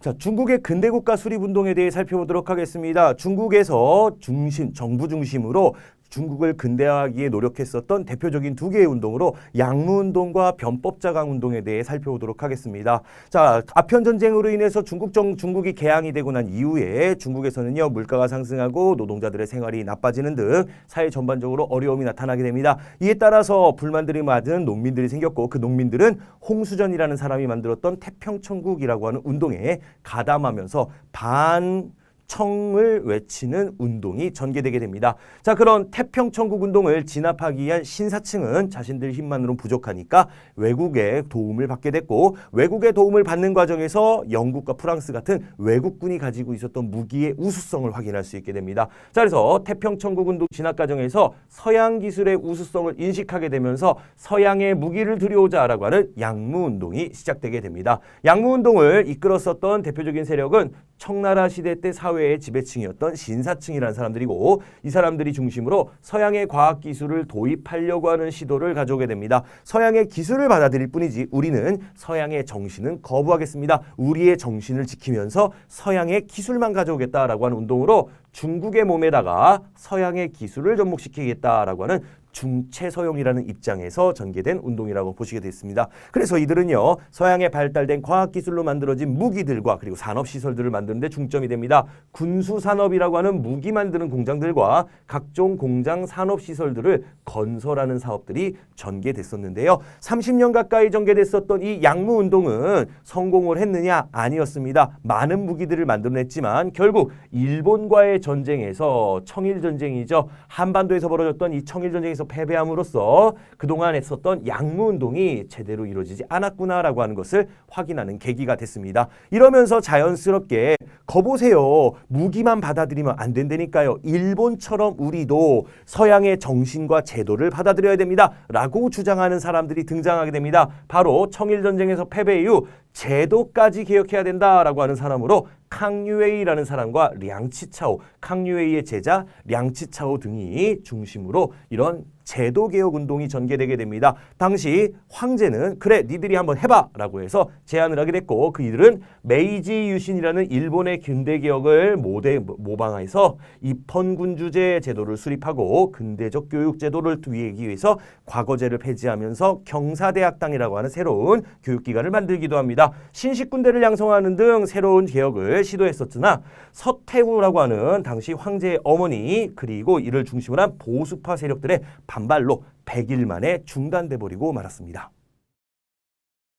자, 중국의 근대국가 수립운동에 대해 살펴보도록 하겠습니다. 중국에서 정부 중심으로 중국을 근대화하기에 노력했었던 대표적인 두 개의 운동으로 양무운동과 변법자강운동에 대해 살펴보도록 하겠습니다. 자, 아편전쟁으로 인해서 중국이 개항이 되고 난 이후에 중국에서는요, 물가가 상승하고 노동자들의 생활이 나빠지는 등 사회 전반적으로 어려움이 나타나게 됩니다. 이에 따라서 불만들이 많은 농민들이 생겼고, 그 농민들은 홍수전이라는 사람이 만들었던 태평천국이라고 하는 운동에 가담하면서 청을 외치는 운동이 전개되게 됩니다. 자, 그런 태평천국 운동을 진압하기 위한 신사층은 자신들 힘만으로는 부족하니까 외국의 도움을 받게 됐고, 외국의 도움을 받는 과정에서 영국과 프랑스 같은 외국군이 가지고 있었던 무기의 우수성을 확인할 수 있게 됩니다. 자, 그래서 태평천국 운동 진압 과정에서 서양 기술의 우수성을 인식하게 되면서 서양의 무기를 들여오자라고 하는 양무운동이 시작되게 됩니다. 양무운동을 이끌었었던 대표적인 세력은 청나라 시대 때 사회의 지배층이었던 신사층이라는 사람들이고, 이 사람들이 중심으로 서양의 과학기술을 도입하려고 하는 시도를 가져오게 됩니다. 서양의 기술을 받아들일 뿐이지 우리는 서양의 정신은 거부하겠습니다. 우리의 정신을 지키면서 서양의 기술만 가져오겠다라고 하는 운동으로 중국의 몸에다가 서양의 기술을 접목시키겠다라고 하는 중체서용이라는 입장에서 전개된 운동이라고 보시게 됐습니다. 그래서 이들은요, 서양에 발달된 과학기술로 만들어진 무기들과 그리고 산업시설들을 만드는 데 중점이 됩니다. 군수산업이라고 하는 무기 만드는 공장들과 각종 공장 산업시설들을 건설하는 사업들이 전개됐었는데요. 30년 가까이 전개됐었던 이 양무운동은 성공을 했느냐? 아니었습니다. 많은 무기들을 만들어냈지만 결국 일본과의 전쟁에서 청일전쟁이죠. 한반도에서 벌어졌던 이 청일전쟁에서 패배함으로써 그동안 했었던 양무운동이 제대로 이루어지지 않았구나라고 하는 것을 확인하는 계기가 됐습니다. 이러면서 자연스럽게 거보세요. 무기만 받아들이면 안 된다니까요. 일본처럼 우리도 서양의 정신과 제도를 받아들여야 됩니다. 라고 주장하는 사람들이 등장하게 됩니다. 바로 청일전쟁에서 패배 이후 제도까지 개혁해야 된다라고 하는 사람으로 캉유웨이라는 사람과 량치차오, 캉유웨이의 제자 량치차오 등이 중심으로 이런 제도개혁 운동이 전개되게 됩니다. 당시 황제는 그래 니들이 한번 해봐 라고 해서 제안을 하게 됐고, 그 이들은 메이지 유신이라는 일본의 근대개혁을 모방해서 입헌군주제 제도를 수립하고 근대적 교육 제도를 두기 위해서 과거제를 폐지하면서 경사대학당이라고 하는 새로운 교육기관을 만들기도 합니다. 신식군대를 양성하는 등 새로운 개혁을 시도했었으나 서태후라고 하는 당시 황제의 어머니 그리고 이를 중심으로 한 보수파 세력들의 반발로 100일 만에 중단돼 버리고 말았습니다.